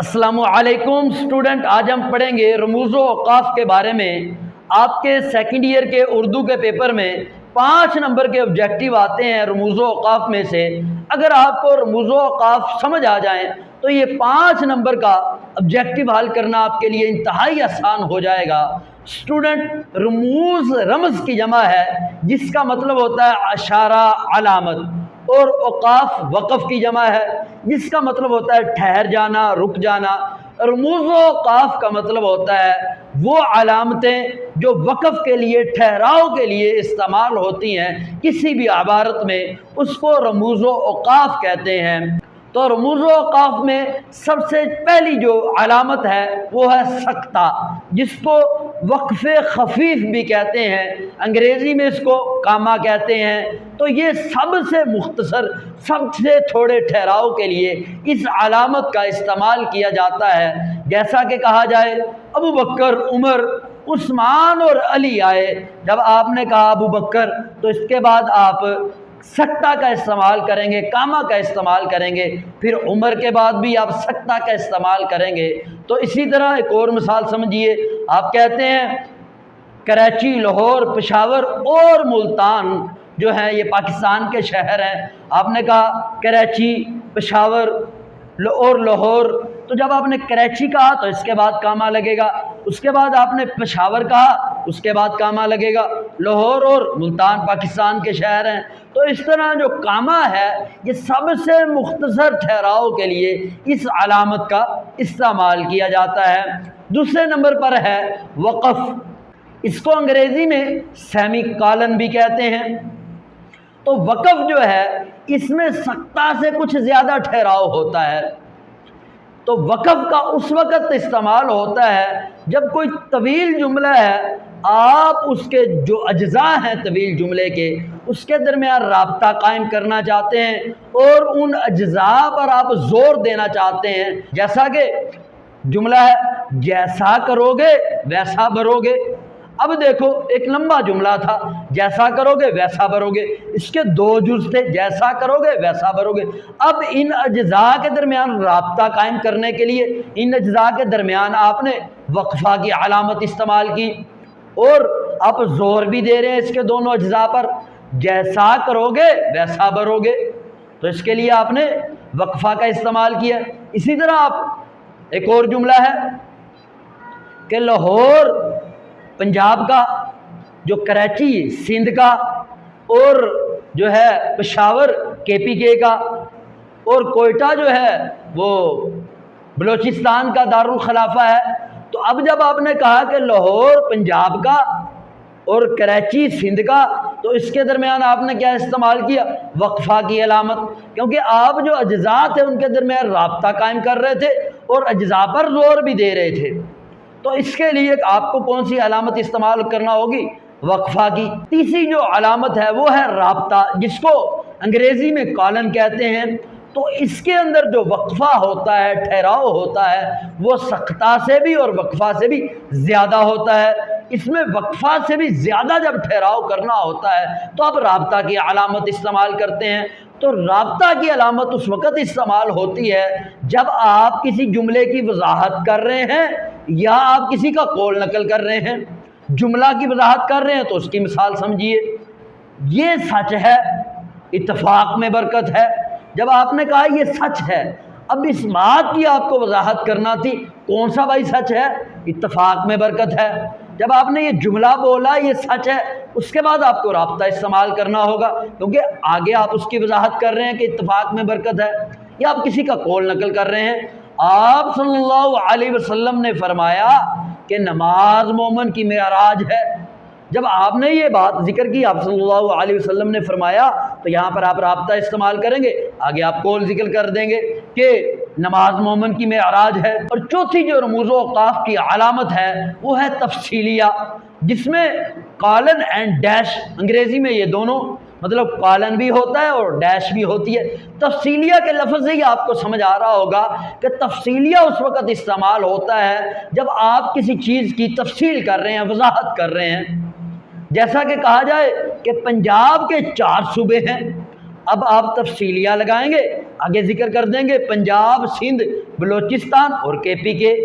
السلام علیکم اسٹوڈنٹ، آج ہم پڑھیں گے رموز و اوقاف کے بارے میں۔ آپ کے سیکنڈ ایئر کے اردو کے پیپر میں 5 نمبر کے آبجیکٹیو آتے ہیں رموز و اوقاف میں سے۔ اگر آپ کو رموز و اوقاف سمجھ آ جائیں تو یہ 5 نمبر کا آبجیکٹیو حل کرنا آپ کے لیے انتہائی آسان ہو جائے گا۔ اسٹوڈنٹ، رموز رمز کی جمع ہے جس کا مطلب ہوتا ہے اشارہ، علامت، اور اوقاف وقف کی جمع ہے جس کا مطلب ہوتا ہے ٹھہر جانا، رک جانا۔ رموز و اوقاف کا مطلب ہوتا ہے وہ علامتیں جو وقف کے لیے، ٹھہراؤ کے لیے استعمال ہوتی ہیں کسی بھی عبارت میں، اس کو رموز و اوقاف کہتے ہیں۔ تو رموز و اوقاف میں سب سے پہلی جو علامت ہے وہ ہے سکتہ، جس کو وقف خفیف بھی کہتے ہیں، انگریزی میں اس کو کاما کہتے ہیں۔ تو یہ سب سے مختصر، سب سے تھوڑے ٹھہراؤ کے لیے اس علامت کا استعمال کیا جاتا ہے۔ جیسا کہ کہا جائے ابو بکر، عمر، عثمان اور علی آئے۔ جب آپ نے کہا ابو بکر تو اس کے بعد آپ سکتہ کا استعمال کریں گے، کاما کا استعمال کریں گے، پھر عمر کے بعد بھی آپ سکتہ کا استعمال کریں گے۔ تو اسی طرح ایک اور مثال سمجھیے، آپ کہتے ہیں کراچی، لاہور، پشاور اور ملتان جو ہیں یہ پاکستان کے شہر ہیں۔ آپ نے کہا کراچی، پشاور اور لاہور، تو جب آپ نے کراچی کہا تو اس کے بعد کاما لگے گا، اس کے بعد آپ نے پشاور کہا اس کے بعد کاما لگے گا، لاہور اور ملتان پاکستان کے شہر ہیں۔ تو اس طرح جو کاما ہے یہ سب سے مختصر ٹھہراؤ کے لیے اس علامت کا استعمال کیا جاتا ہے۔ دوسرے نمبر پر ہے وقف، اس کو انگریزی میں سیمی کالن بھی کہتے ہیں۔ تو وقف جو ہے اس میں سکتہ سے کچھ زیادہ ٹھہراؤ ہوتا ہے۔ تو وقف کا اس وقت استعمال ہوتا ہے جب کوئی طویل جملہ ہے، آپ اس کے جو اجزاء ہیں طویل جملے کے، اس کے درمیان رابطہ قائم کرنا چاہتے ہیں اور ان اجزاء پر آپ زور دینا چاہتے ہیں۔ جیسا کہ جملہ ہے جیسا کرو گے ویسا بھرو گے۔ اب دیکھو ایک لمبا جملہ تھا، جیسا کرو گے ویسا بھرو گے، اس کے 2 جز تھے، جیسا کرو گے ویسا بھرو گے۔ اب ان اجزاء کے درمیان رابطہ قائم کرنے کے لیے ان اجزاء کے درمیان آپ نے وقفہ کی علامت استعمال کی، اور آپ زور بھی دے رہے ہیں اس کے دونوں اجزاء پر، جیسا کرو گے ویسا بھرو گے، تو اس کے لیے آپ نے وقفہ کا استعمال کیا۔ اسی طرح آپ ایک اور جملہ ہے کہ لاہور پنجاب کا، جو کراچی سندھ کا، اور جو ہے پشاور KPK کا، اور کوئٹہ جو ہے وہ بلوچستان کا دارالخلافہ ہے۔ تو اب جب آپ نے کہا کہ لاہور پنجاب کا اور کراچی سندھ کا، تو اس کے درمیان آپ نے کیا استعمال کیا؟ وقفہ کی علامت، کیونکہ آپ جو اجزاء تھے ان کے درمیان رابطہ قائم کر رہے تھے اور اجزاء پر زور بھی دے رہے تھے۔ تو اس کے لیے آپ کو کون سی علامت استعمال کرنا ہوگی؟ وقفہ کی۔ تیسری جو علامت ہے وہ ہے رابطہ، جس کو انگریزی میں کالن کہتے ہیں۔ تو اس کے اندر جو وقفہ ہوتا ہے، ٹھہراؤ ہوتا ہے، وہ سکتہ سے بھی اور وقفہ سے بھی زیادہ ہوتا ہے۔ اس میں وقفہ سے بھی زیادہ جب ٹھہراؤ کرنا ہوتا ہے تو آپ رابطہ کی علامت استعمال کرتے ہیں۔ تو رابطہ کی علامت اس وقت استعمال ہوتی ہے جب آپ کسی جملے کی وضاحت کر رہے ہیں یا آپ کسی کا قول نقل کر رہے ہیں۔ جملہ کی وضاحت کر رہے ہیں تو اس کی مثال سمجھیے، یہ سچ ہے، اتفاق میں برکت ہے۔ جب آپ نے کہا یہ سچ ہے، اب اس بات کی آپ کو وضاحت کرنا تھی، کون سا بھائی سچ ہے؟ اتفاق میں برکت ہے۔ جب آپ نے یہ جملہ بولا یہ سچ ہے، اس کے بعد آپ کو رابطہ استعمال کرنا ہوگا، کیونکہ آگے آپ اس کی وضاحت کر رہے ہیں کہ اتفاق میں برکت ہے، یا آپ کسی کا قول نقل کر رہے ہیں۔ آپ صلی اللہ علیہ وسلم نے فرمایا کہ نماز مومن کی معراج ہے۔ جب آپ نے یہ بات ذکر کی، آپ صلی اللہ علیہ وسلم نے فرمایا، تو یہاں پر آپ رابطہ استعمال کریں گے، آگے آپ قول ذکر کر دیں گے کہ نماز مومن کی معراج ہے۔ اور چوتھی جو رموز و اوقاف کی علامت ہے وہ ہے تفصیلیہ، جس میں کالن اینڈ ڈیش، انگریزی میں یہ دونوں مطلب کالن بھی ہوتا ہے اور ڈیش بھی ہوتی ہے۔ تفصیلیہ کے لفظ سے ہی آپ کو سمجھ آ رہا ہوگا کہ تفصیلیہ اس وقت استعمال ہوتا ہے جب آپ کسی چیز کی تفصیل کر رہے ہیں، وضاحت کر رہے ہیں۔ جیسا کہ کہا جائے کہ پنجاب کے 4 صوبے ہیں، اب آپ تفصیلیہ لگائیں گے آگے ذکر کر دیں گے پنجاب، سندھ، بلوچستان اور KP کے۔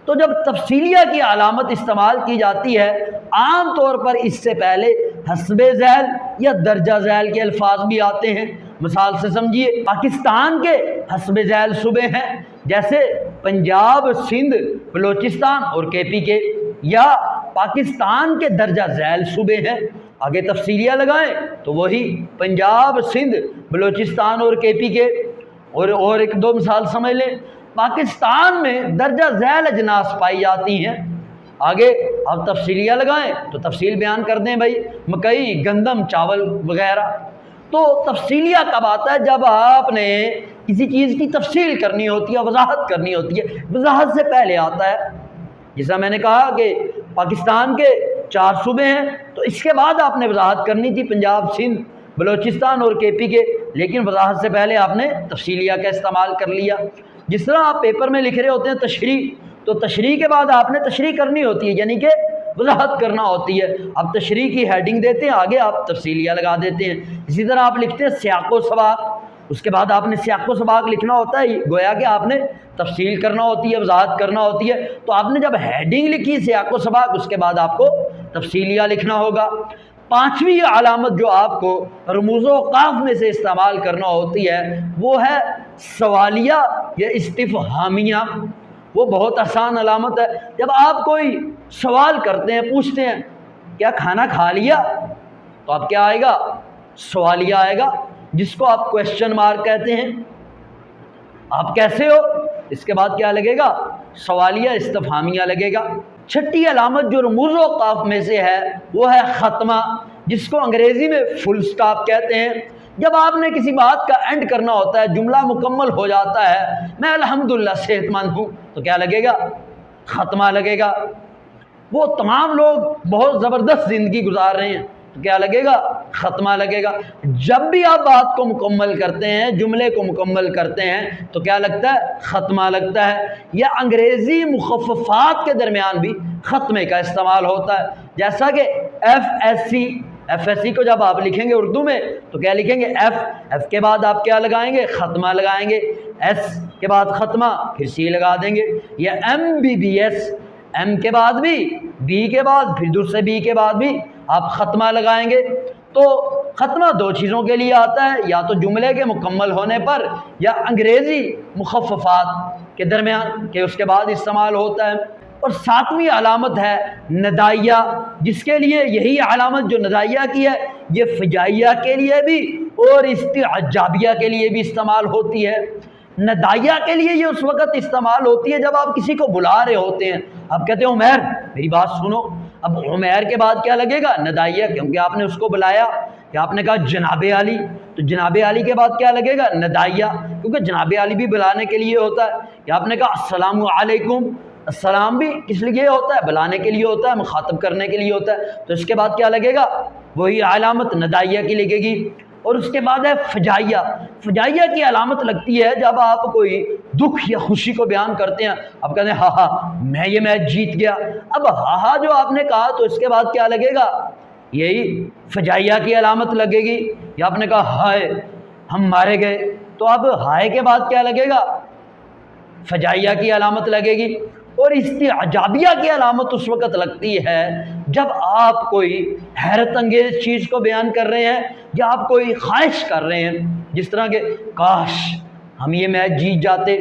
تو جب تفصیلیہ کی علامت استعمال کی جاتی ہے عام طور پر اس سے پہلے حسب ذیل یا درجہ ذیل کے الفاظ بھی آتے ہیں۔ مثال سے سمجھیے، پاکستان کے حسب ذیل صوبے ہیں جیسے پنجاب، سندھ، بلوچستان اور KP کے، یا پاکستان کے درجہ ذیل صوبے ہیں، آگے تفصیلیہ لگائیں تو وہی پنجاب، سندھ، بلوچستان اور KP کے۔ اور ایک دو مثال سمجھ لیں، پاکستان میں درجہ ذیل اجناس پائی جاتی ہیں، آگے اب تفصیلیہ لگائیں تو تفصیل بیان کر دیں بھائی، مکئی، گندم، چاول وغیرہ۔ تو تفصیلیہ کب آتا ہے؟ جب آپ نے کسی چیز کی تفصیل کرنی ہوتی ہے، وضاحت کرنی ہوتی ہے، وضاحت سے پہلے آتا ہے۔ جیسا میں نے کہا کہ پاکستان کے 4 صوبے ہیں تو اس کے بعد آپ نے وضاحت کرنی تھی پنجاب، سندھ، بلوچستان اور KP کے، لیکن وضاحت سے پہلے آپ نے تفصیلیہ کا استعمال کر لیا۔ جس طرح آپ پیپر میں لکھ رہے ہوتے ہیں تشریح، تو تشریح کے بعد آپ نے تشریح کرنی ہوتی ہے، یعنی کہ وضاحت کرنا ہوتی ہے۔ اب تشریح کی ہیڈنگ دیتے ہیں، آگے آپ تفصیلیہ لگا دیتے ہیں۔ اسی طرح آپ لکھتے ہیں سیاق و سباق، اس کے بعد آپ نے سیاق و سباق لکھنا ہوتا ہے، گویا کہ آپ نے تفصیل کرنا ہوتی ہے، وضاحت کرنا ہوتی ہے۔ تو آپ نے جب ہیڈنگ لکھی سیاق و سباق، اس کے بعد آپ کو تفصیلیہ لکھنا ہوگا۔ 5ویں علامت جو آپ کو رموز و اوقاف میں سے استعمال کرنا ہوتی ہے وہ ہے سوالیہ یا استفہامیہ۔ وہ بہت آسان علامت ہے۔ جب آپ کوئی سوال کرتے ہیں، پوچھتے ہیں کیا کھانا کھا لیا، تو آپ کیا آئے گا؟ سوالیہ آئے گا، جس کو آپ کویسچن مارک کہتے ہیں۔ آپ کیسے ہو، اس کے بعد کیا لگے گا؟ سوالیہ استفہامیہ لگے گا۔ 6ٹھی علامت جو رموز و اوقاف میں سے ہے وہ ہے ختمہ، جس کو انگریزی میں فل سٹاپ کہتے ہیں۔ جب آپ نے کسی بات کا اینڈ کرنا ہوتا ہے، جملہ مکمل ہو جاتا ہے، میں الحمدللہ صحت مند ہوں، تو کیا لگے گا؟ ختمہ لگے گا۔ وہ تمام لوگ بہت زبردست زندگی گزار رہے ہیں، تو کیا لگے گا؟ ختمہ لگے گا۔ جب بھی آپ بات کو مکمل کرتے ہیں، جملے کو مکمل کرتے ہیں، تو کیا لگتا ہے؟ ختمہ لگتا ہے۔ یا انگریزی مخففات کے درمیان بھی ختمے کا استعمال ہوتا ہے، جیسا کہ FSC کو جب آپ لکھیں گے اردو میں تو کیا لکھیں گے؟ ایف کے بعد آپ کیا لگائیں گے؟ ختمہ لگائیں گے۔ S کے بعد ختمہ، پھر C لگا دیں گے۔ یا MBBS، M کے بعد بھی، B کے بعد، پھر دوسرے B کے بعد بھی آپ ختمہ لگائیں گے۔ تو ختمہ 2 چیزوں کے لیے آتا ہے، یا تو جملے کے مکمل ہونے پر، یا انگریزی مخففات کے درمیان کہ اس کے بعد استعمال ہوتا ہے۔ اور 7ویں علامت ہے ندائیہ، جس کے لیے یہی علامت جو ندائیہ کی ہے یہ فجائیہ کے لیے بھی اور استعجابیہ کے لیے بھی استعمال ہوتی ہے۔ ندائیہ کے لیے یہ اس وقت استعمال ہوتی ہے جب آپ کسی کو بلا رہے ہوتے ہیں، آپ کہتے ہیں عمیر میری بات سنو، اب عمیر کے بعد کیا لگے گا؟ ندائیہ، کیونکہ آپ نے اس کو بلایا، یا آپ نے کہا جناب علی، تو جناب علی کے بعد کیا لگے گا؟ ندائیہ، کیونکہ جناب علی بھی بلانے کے لیے ہوتا ہے۔ یا آپ نے کہا السلام علیکم، السلام بھی کس لیے ہوتا ہے؟ بلانے کے لیے ہوتا ہے، مخاطب کرنے کے لیے ہوتا ہے، تو اس کے بعد کیا لگے گا؟ وہی علامت ندائیہ کی لگے گی۔ اور اس کے بعد ہے فجائیہ۔ فجائیہ کی علامت لگتی ہے جب آپ کوئی دکھ یا خوشی کو بیان کرتے ہیں، آپ کہتے ہیں ہاں ہاں میں یہ میچ جیت گیا۔ اب ہاں ہاں جو آپ نے کہا تو اس کے بعد کیا لگے گا؟ یہی فجائیہ کی علامت لگے گی۔ یا آپ نے کہا ہائے ہم مارے گئے، تو اب ہائے کے بعد کیا لگے گا؟ فجائیہ کی علامت لگے گی۔ اور استعجابیہ کی علامت اس وقت لگتی ہے جب آپ کوئی حیرت انگیز چیز کو بیان کر رہے ہیں، یا آپ کوئی خواہش کر رہے ہیں، جس طرح کہ کاش ہم یہ میچ جیت جاتے،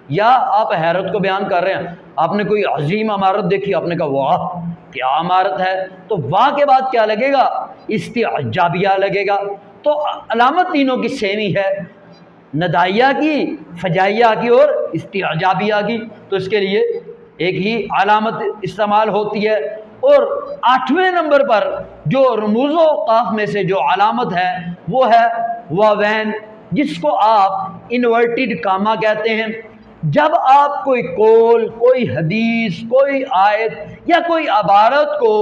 یا آپ حیرت کو بیان کر رہے ہیں، آپ نے کوئی عظیم عمارت دیکھی، آپ نے کہا واہ کیا عمارت ہے، تو واہ کے بعد کیا لگے گا؟ استعجابیہ لگے گا۔ تو علامت تینوں کی سیم ہی ہے، ندائیہ کی، فجائیہ کی اور استعجابیہ کی۔ تو اس کے لیے ایک ہی علامت استعمال ہوتی ہے۔ اور 8ویں نمبر پر جو رموز و اوقاف میں سے جو علامت ہے وہ ہے واوین، جس کو آپ انورٹڈ کاما کہتے ہیں۔ جب آپ کوئی قول، کوئی حدیث، کوئی آیت یا کوئی عبارت کو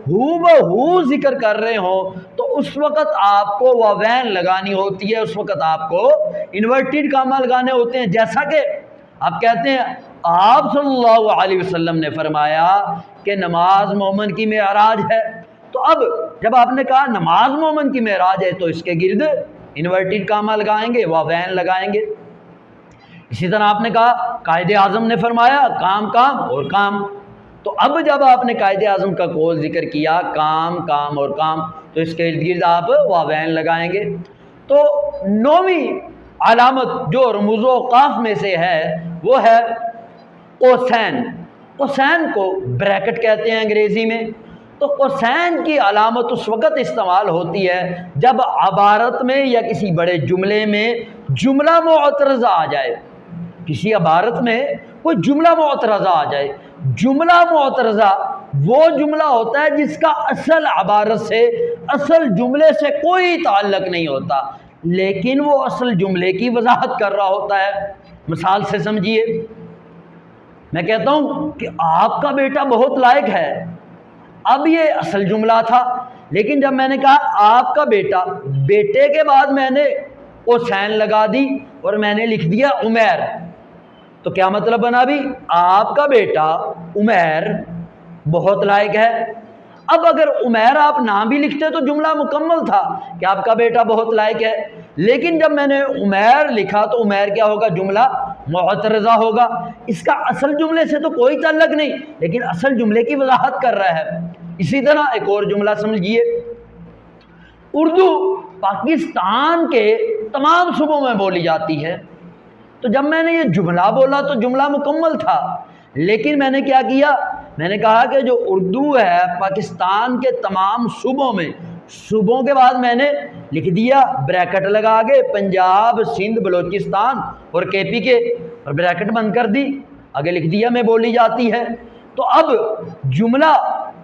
ہو بہو ذکر کر رہے ہوں تو اس وقت آپ کو واوین لگانی ہوتی ہے، اس وقت آپ کو انورٹڈ کاما لگانے ہوتے ہیں۔ جیسا کہ آپ کہتے ہیں آپ صلی اللہ علیہ وسلم نے فرمایا کہ نماز مومن کی معراج ہے، تو اب جب آپ نے کہا نماز مومن کی معراج ہے تو اس کے گرد انورٹڈ کاما لگائیں گے، واوین لگائیں گے۔ اسی طرح آپ نے کہا قائد اعظم نے فرمایا کام کام اور کام، تو اب جب آپ نے قائد اعظم کا قول ذکر کیا کام کام اور کام، تو اس کے ارد گرد آپ واوین لگائیں گے۔ تو 9ویں علامت جو رموز و اوقاف میں سے ہے وہ ہے قوسین۔ قوسین کو بریکٹ کہتے ہیں انگریزی میں۔ تو قوسین کی علامت اس وقت استعمال ہوتی ہے جب عبارت میں یا کسی بڑے جملے میں جملہ معترضہ آ جائے، کسی عبارت میں کوئی جملہ معترضہ آ جائے۔ جملہ معترضہ وہ جملہ ہوتا ہے جس کا اصل عبارت سے، اصل جملے سے کوئی تعلق نہیں ہوتا، لیکن وہ اصل جملے کی وضاحت کر رہا ہوتا ہے۔ مثال سے سمجھیے، میں کہتا ہوں کہ آپ کا بیٹا بہت لائق ہے، اب یہ اصل جملہ تھا، لیکن جب میں نے کہا آپ کا بیٹا، بیٹے کے بعد میں نے قوسین لگا دی اور میں نے لکھ دیا عمیر، تو کیا مطلب بنا بھی؟ آپ کا بیٹا عمیر بہت لائق ہے۔ اب اگر عمیر آپ نام بھی لکھتے تو جملہ مکمل تھا کہ آپ کا بیٹا بہت لائق ہے، لیکن جب میں نے عمیر لکھا تو عمیر کیا ہوگا؟ جملہ معترضہ ہوگا، اس کا اصل جملے سے تو کوئی تعلق نہیں، لیکن اصل جملے کی وضاحت کر رہا ہے۔ اسی طرح ایک اور جملہ سمجھیے، اردو پاکستان کے تمام صوبوں میں بولی جاتی ہے، تو جب میں نے یہ جملہ بولا تو جملہ مکمل تھا، لیکن میں نے کیا کیا؟ میں نے کہا کہ جو اردو ہے پاکستان کے تمام صوبوں میں، صوبوں کے بعد میں نے لکھ دیا بریکٹ لگا کے پنجاب، سندھ، بلوچستان اور کے پی کے، اور بریکٹ بند کر دی، آگے لکھ دیا میں بولی جاتی ہے۔ تو اب جملہ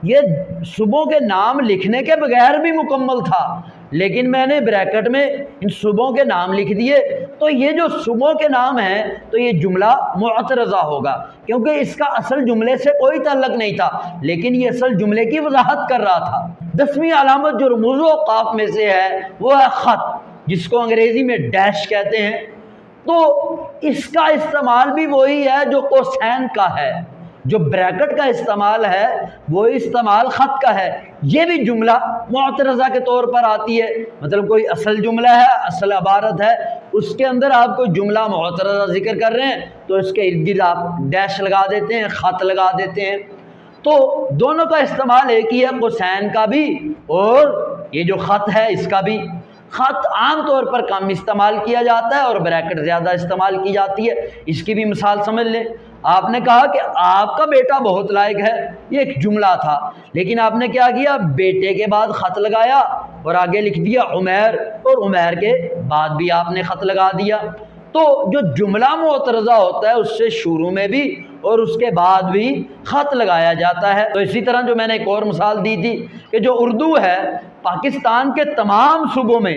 یہ صوبوں کے نام لکھنے کے بغیر بھی مکمل تھا، لیکن میں نے بریکٹ میں ان صوبوں کے نام لکھ دیے، تو یہ جو صوبوں کے نام ہیں تو یہ جملہ معترضہ ہوگا، کیونکہ اس کا اصل جملے سے کوئی تعلق نہیں تھا، لیکن یہ اصل جملے کی وضاحت کر رہا تھا۔ 10ویں علامت جو رموز و اوقاف میں سے ہے وہ ہے خط، جس کو انگریزی میں ڈیش کہتے ہیں۔ تو اس کا استعمال بھی وہی ہے جو قوسین کا ہے، جو بریکٹ کا استعمال ہے وہ استعمال خط کا ہے۔ یہ بھی جملہ معترضہ کے طور پر آتی ہے، مطلب کوئی اصل جملہ ہے، اصل عبارت ہے، اس کے اندر آپ کوئی جملہ معترضہ ذکر کر رہے ہیں تو اس کے ارد گرد آپ ڈیش لگا دیتے ہیں، خط لگا دیتے ہیں۔ تو دونوں کا استعمال ایک ہی ہے، قوسین کا بھی اور یہ جو خط ہے اس کا بھی۔ خط عام طور پر کم استعمال کیا جاتا ہے اور بریکٹ زیادہ استعمال کی جاتی ہے۔ اس کی بھی مثال سمجھ لیں، آپ نے کہا کہ آپ کا بیٹا بہت لائق ہے، یہ ایک جملہ تھا، لیکن آپ نے کیا کیا؟ بیٹے کے بعد خط لگایا اور آگے لکھ دیا عمیر، اور عمیر کے بعد بھی آپ نے خط لگا دیا۔ تو جو جملہ معترضہ ہوتا ہے اس سے شروع میں بھی اور اس کے بعد بھی خط لگایا جاتا ہے۔ تو اسی طرح جو میں نے ایک اور مثال دی تھی کہ جو اردو ہے پاکستان کے تمام صوبوں میں،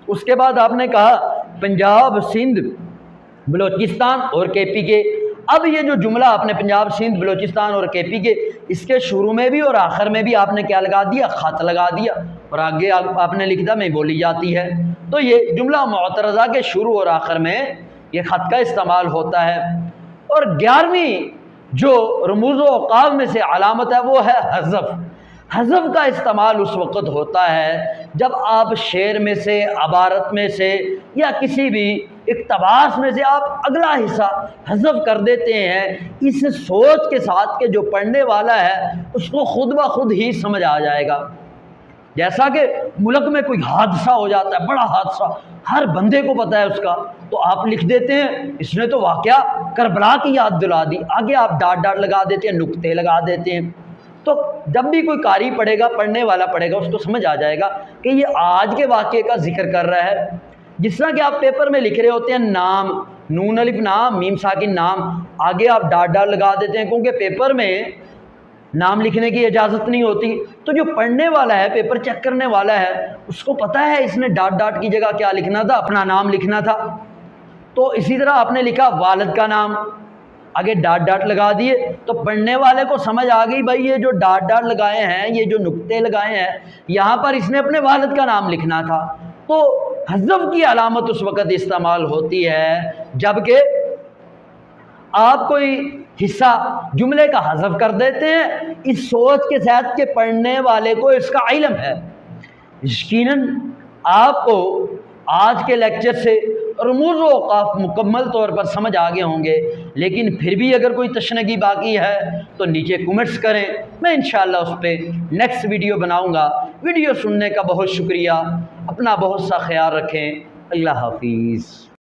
اس کے بعد آپ نے کہا پنجاب، سندھ، بلوچستان اور کے پی کے۔ اب یہ جو جملہ آپ نے پنجاب، سندھ، بلوچستان اور کے پی کے، اس کے شروع میں بھی اور آخر میں بھی آپ نے کیا لگا دیا؟ خط لگا دیا، اور آگے آپ نے لکھ دیا میں بولی جاتی ہے۔ تو یہ جملہ معترضہ کے شروع اور آخر میں یہ خط کا استعمال ہوتا ہے۔ اور 11ویں جو رموز و اوقاف میں سے علامت ہے وہ ہے حذف۔ حذف کا استعمال اس وقت ہوتا ہے جب آپ شعر میں سے، عبارت میں سے یا کسی بھی اقتباس میں سے آپ اگلا حصہ حذف کر دیتے ہیں، اس سوچ کے ساتھ کہ جو پڑھنے والا ہے اس کو خود بخود ہی سمجھ آ جائے گا۔ جیسا کہ ملک میں کوئی حادثہ ہو جاتا ہے، بڑا حادثہ، ہر بندے کو پتہ ہے اس کا، تو آپ لکھ دیتے ہیں اس نے تو واقعہ کربلا کی یاد دلا دی، آگے آپ ڈاٹ ڈاٹ لگا دیتے ہیں، نقطے لگا دیتے ہیں۔ تو جب بھی کوئی قاری پڑھے گا، پڑھنے والا پڑھے گا، اس کو سمجھ آ جائے گا کہ یہ آج کے واقعے کا ذکر کر رہا ہے۔ جس طرح کہ آپ پیپر میں لکھ رہے ہوتے ہیں نام، نون الف نام، میم ساکن نام، آگے آپ ڈاٹ ڈاٹ لگا دیتے ہیں کیونکہ پیپر میں نام لکھنے کی اجازت نہیں ہوتی، تو جو پڑھنے والا ہے، پیپر چیک کرنے والا ہے، اس کو پتہ ہے اس نے ڈاٹ ڈاٹ کی جگہ کیا لکھنا تھا، اپنا نام لکھنا تھا۔ تو اسی طرح آپ نے لکھا والد کا نام، آگے ڈاٹ ڈاٹ لگا دیے، تو پڑھنے والے کو سمجھ آ گئی بھائی یہ جو ڈاٹ ڈاٹ لگائے ہیں، یہ جو نقطے لگائے ہیں، یہاں پر اس نے اپنے والد کا نام لکھنا تھا۔ تو حذف کی علامت اس وقت استعمال ہوتی ہے جبکہ آپ کوئی حصہ جملے کا حذف کر دیتے ہیں اس سوچ کے ساتھ کہ پڑھنے والے کو اس کا علم ہے۔ یقیناً آپ کو آج کے لیکچر سے رموز و اوقاف مکمل طور پر سمجھ آ گئے ہوں گے، لیکن پھر بھی اگر کوئی تشنگی باقی ہے تو نیچے کمنٹس کریں، میں انشاءاللہ اس پہ نیکسٹ ویڈیو بناؤں گا۔ ویڈیو سننے کا بہت شکریہ، اپنا بہت سا خیال رکھیں، اللہ حافظ۔